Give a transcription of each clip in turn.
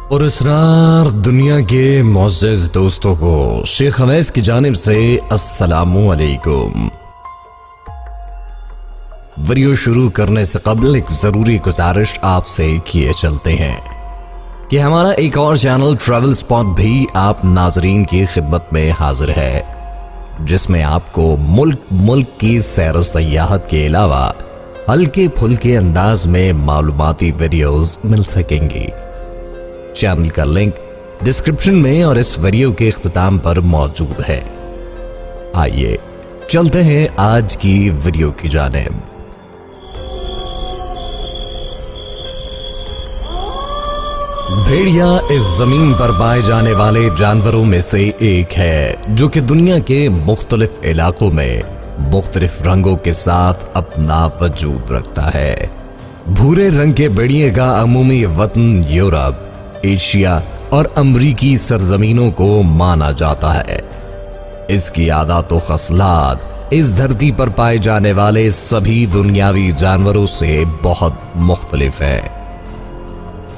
اور اسرار دنیا کے معزز دوستوں کو شیخ انیس کی جانب سے السلام علیکم۔ ویڈیو شروع کرنے سے قبل ایک ضروری گزارش آپ سے کیے چلتے ہیں کہ ہمارا ایک اور چینل ٹریول اسپاٹ بھی آپ ناظرین کی خدمت میں حاضر ہے، جس میں آپ کو ملک کی سیر و سیاحت کے علاوہ ہلکے پھلکے انداز میں معلوماتی ویڈیوز مل سکیں گی۔ چینل کا لنک ڈسکرپشن میں اور اس ویڈیو کے اختتام پر موجود ہے۔ آئیے چلتے ہیں آج کی ویڈیو کی جانب۔ بھیڑیا اس زمین پر پائے جانے والے جانوروں میں سے ایک ہے جو کہ دنیا کے مختلف علاقوں میں مختلف رنگوں کے ساتھ اپنا وجود رکھتا ہے۔ بھورے رنگ کے بھیڑیے کا عمومی وطن یورپ، ایشیا اور امریکی سرزمینوں کو مانا جاتا ہے۔ اس کی عادات و خصلات اس دھرتی پر پائے جانے والے سبھی دنیاوی جانوروں سے بہت مختلف ہیں۔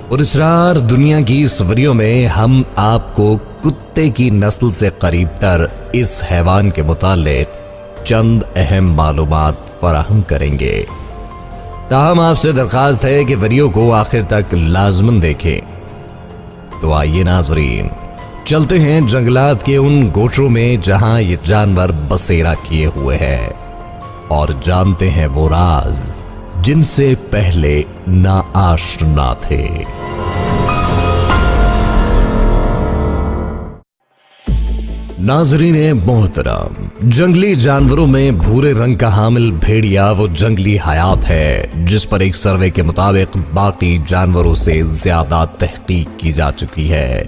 اور اسرار دنیا کی اس ویڈیو میں ہم آپ کو کتے کی نسل سے قریب تر اس حیوان کے متعلق چند اہم معلومات فراہم کریں گے۔ تاہم آپ سے درخواست ہے کہ ویڈیو کو آخر تک لازماً دیکھیں۔ تو آئیے ناظرین چلتے ہیں جنگلات کے ان گوشوں میں جہاں یہ جانور بسیرا کیے ہوئے ہیں اور جانتے ہیں وہ راز جن سے پہلے ناآشنا تھے۔ ناظرین محترم، جنگلی جانوروں میں بھورے رنگ کا حامل بھیڑیا وہ جنگلی حیات ہے جس پر ایک سروے کے مطابق باقی جانوروں سے زیادہ تحقیق کی جا چکی ہے۔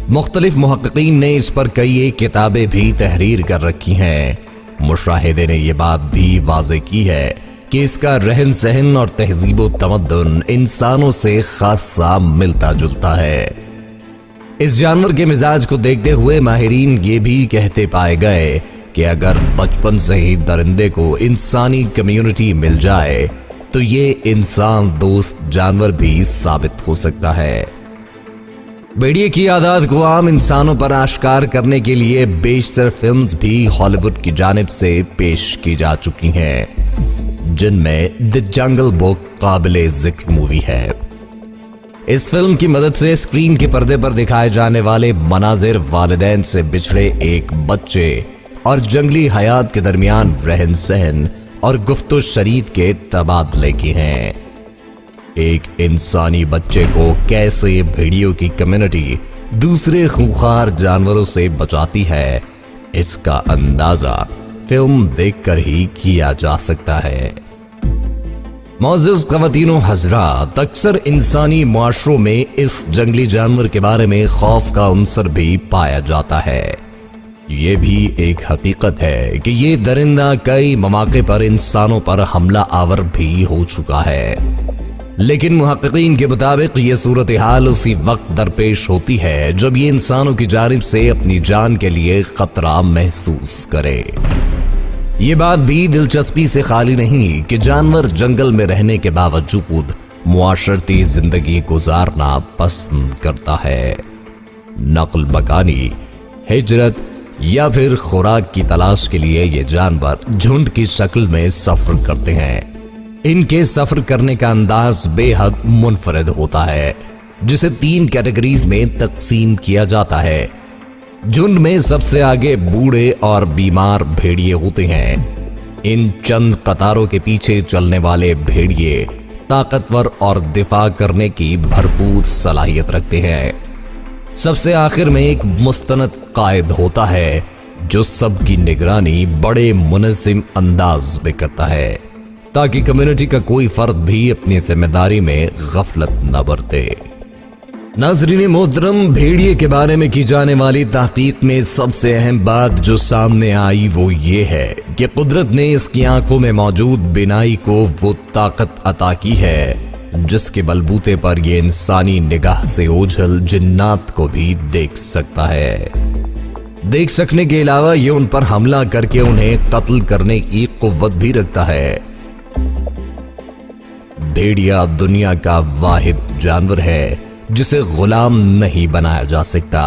مختلف محققین نے اس پر کئی ایک کتابیں بھی تحریر کر رکھی ہیں۔ مشاہدے نے یہ بات بھی واضح کی ہے کہ اس کا رہن سہن اور تہذیب و تمدن انسانوں سے خاصا ملتا جلتا ہے۔ اس جانور کے مزاج کو دیکھتے ہوئے ماہرین یہ بھی کہتے پائے گئے کہ اگر بچپن سے ہی درندے کو انسانی کمیونٹی مل جائے تو یہ انسان دوست جانور بھی ثابت ہو سکتا ہے۔ بھیڑیے کی عادات کو عام انسانوں پر آشکار کرنے کے لیے بیشتر فلمز بھی ہالی ووڈ کی جانب سے پیش کی جا چکی ہیں، جن میں دی جنگل بک قابل ذکر مووی ہے۔ اس فلم کی مدد سے اسکرین کے پردے پر دکھائے جانے والے مناظر والدین سے بچھڑے ایک بچے اور جنگلی حیات کے درمیان رہن سہن اور گفت و شنید کے تبادلے کی ہیں۔ ایک انسانی بچے کو کیسے بھیڑیوں کی کمیونٹی دوسرے خونخوار جانوروں سے بچاتی ہے، اس کا اندازہ فلم دیکھ کر ہی کیا جا سکتا ہے۔ معزز خواتین و حضرات، اکثر انسانی معاشروں میں اس جنگلی جانور کے بارے میں خوف کا عنصر بھی پایا جاتا ہے۔ یہ بھی ایک حقیقت ہے کہ یہ درندہ کئی مواقع پر انسانوں پر حملہ آور بھی ہو چکا ہے، لیکن محققین کے مطابق یہ صورتحال اسی وقت درپیش ہوتی ہے جب یہ انسانوں کی جانب سے اپنی جان کے لیے خطرہ محسوس کرے۔ یہ بات بھی دلچسپی سے خالی نہیں کہ جانور جنگل میں رہنے کے باوجود معاشرتی زندگی گزارنا پسند کرتا ہے۔ نقل مکانی، ہجرت یا پھر خوراک کی تلاش کے لیے یہ جانور جھنڈ کی شکل میں سفر کرتے ہیں۔ ان کے سفر کرنے کا انداز بے حد منفرد ہوتا ہے، جسے 3 کیٹیگریز میں تقسیم کیا جاتا ہے۔ جھنڈ میں سب سے آگے بوڑھے اور بیمار بھیڑیے ہوتے ہیں۔ ان چند قطاروں کے پیچھے چلنے والے بھیڑیے طاقتور اور دفاع کرنے کی بھرپور صلاحیت رکھتے ہیں۔ سب سے آخر میں ایک مستند قائد ہوتا ہے جو سب کی نگرانی بڑے منظم انداز میں کرتا ہے تاکہ کمیونٹی کا کوئی فرد بھی اپنی ذمہ داری میں غفلت نہ برتے۔ ناظرین محترم، بھیڑیے کے بارے میں کی جانے والی تحقیق میں سب سے اہم بات جو سامنے آئی وہ یہ ہے کہ قدرت نے اس کی آنکھوں میں موجود بینائی کو وہ طاقت عطا کی ہے جس کے بلبوتے پر یہ انسانی نگاہ سے اوجھل جنات کو بھی دیکھ سکتا ہے۔ دیکھ سکنے کے علاوہ یہ ان پر حملہ کر کے انہیں قتل کرنے کی قوت بھی رکھتا ہے۔ بھیڑیا دنیا کا واحد جانور ہے جسے غلام نہیں بنایا جا سکتا۔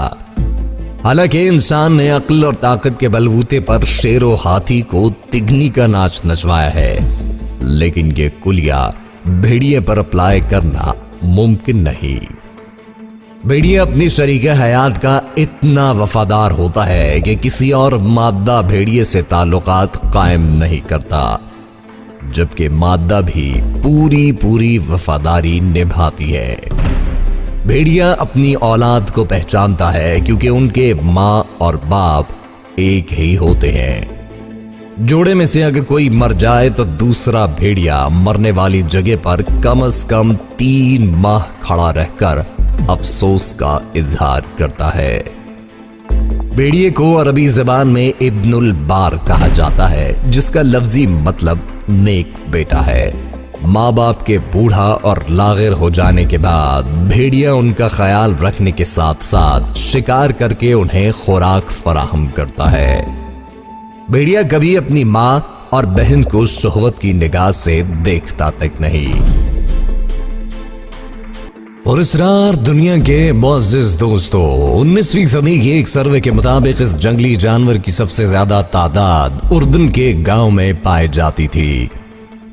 حالانکہ انسان نے عقل اور طاقت کے بلبوتے پر شیر و ہاتھی کو تگنی کا ناچ نچوایا ہے، لیکن یہ کلیہ بھیڑیے پر اپلائی کرنا ممکن نہیں۔ بھیڑیا اپنی شریک حیات کا اتنا وفادار ہوتا ہے کہ کسی اور مادہ بھیڑیے سے تعلقات قائم نہیں کرتا، جبکہ مادہ بھی پوری وفاداری نبھاتی ہے۔ بھیڑیا اپنی اولاد کو پہچانتا ہے کیونکہ ان کے ماں اور باپ ایک ہی ہوتے ہیں۔ جوڑے میں سے اگر کوئی مر جائے تو دوسرا بھیڑیا مرنے والی جگہ پر کم از کم 3 ماہ کھڑا رہ کر افسوس کا اظہار کرتا ہے۔ بھیڑیے کو عربی زبان میں ابن البار کہا جاتا ہے، جس کا لفظی مطلب نیک بیٹا ہے۔ ماں باپ کے بوڑھا اور لاغر ہو جانے کے بعد بھیڑیا ان کا خیال رکھنے کے ساتھ ساتھ شکار کر کے انہیں خوراک فراہم کرتا ہے۔ بھیڑیا کبھی اپنی ماں اور بہن کو شہوت کی نگاہ سے دیکھتا تک نہیں۔ اور اسرار دنیا کے معزز دوستو، 19ویں صدی کے ایک سروے کے مطابق اس جنگلی جانور کی سب سے زیادہ تعداد اردن کے گاؤں میں پائی جاتی تھی،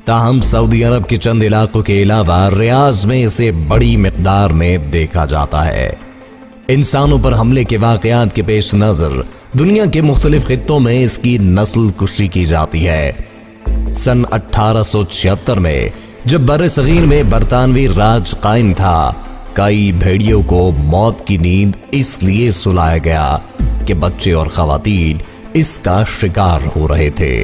تاہم سعودی عرب کے چند علاقوں کے علاوہ ریاض میں اسے بڑی مقدار میں دیکھا جاتا ہے۔ انسانوں پر حملے کے واقعات کے پیش نظر دنیا کے مختلف خطوں میں اس کی نسل کشی کی جاتی ہے۔ سن 1876 میں جب بر صغیر میں برطانوی راج قائم تھا، کئی بھیڑیوں کو موت کی نیند اس لیے سلایا گیا کہ بچے اور خواتین اس کا شکار ہو رہے تھے۔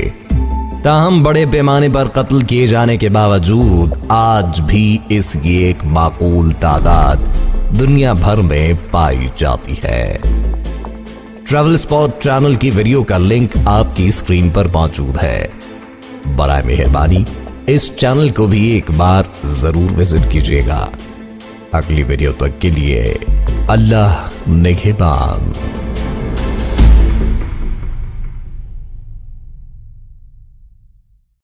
تاہم بڑے پیمانے پر قتل کیے جانے کے باوجود آج بھی اس کی ایک معقول تعداد دنیا بھر میں پائی جاتی ہے۔ ٹریول اسپاٹ چینل کی ویڈیو کا لنک آپ کی اسکرین پر موجود ہے، برائے مہربانی اس چینل کو بھی ایک بار ضرور وزٹ کیجیے گا۔ اگلی ویڈیو تک کے لیے اللہ نگہبان۔